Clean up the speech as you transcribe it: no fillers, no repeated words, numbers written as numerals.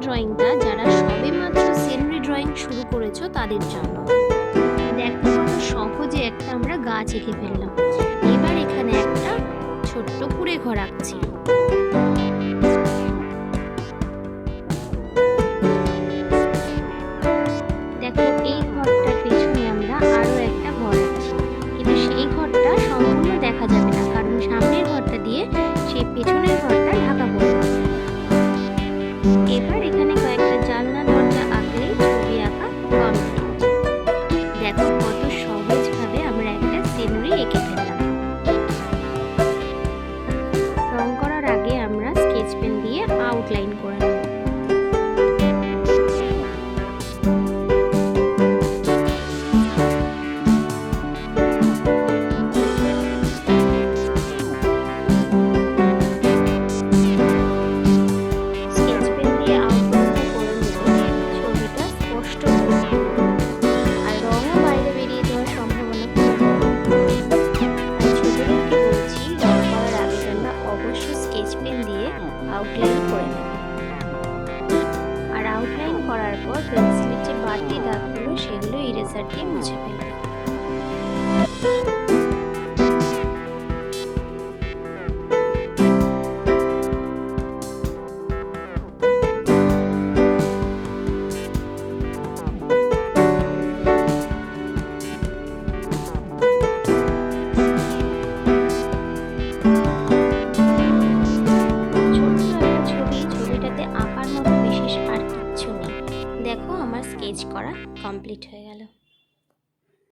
ড্রয়িংটা যারা সবেমাত্র সিনারি ড্রয়িং শুরু করেছো তাদের জন্য। দেখো কত সহজে একটা আমরা গাছ এঁকে ফেললাম। এবার এখানে একটা ছোট্ট কুঁড়ে ঘর আঁকছি। দেখো এই ঘরটার পেছনে আমরা আরো একটা ঘর আঁকছি, কিন্তু সেই ঘরটা সম্পূর্ণ দেখা যাবে না, কারণ সামনের ঘরটা দিয়ে সেই পেছনের ঘরটা ঢাকা পড়বে। এবার এখানে কয়েকটা জানলা দরজা আঁকলেই ছবি আঁকা কমপ্লিট। দেখো কত সহজভাবে আমরা একটা সিনারি এঁকে ফেললাম। রং করার আগে আমরা স্কেচ পেন দিয়ে আউটলাইন করে নেব। আউটলাইন করে নেব। আর আউটলাইন করার পর পেন্সিলের যে বাড়তি দাগগুলো সেগুলো ইরেজার দিয়ে মুছে ফেলব। দেখো আমার স্কেচ করা কমপ্লিট হয়ে গেছে।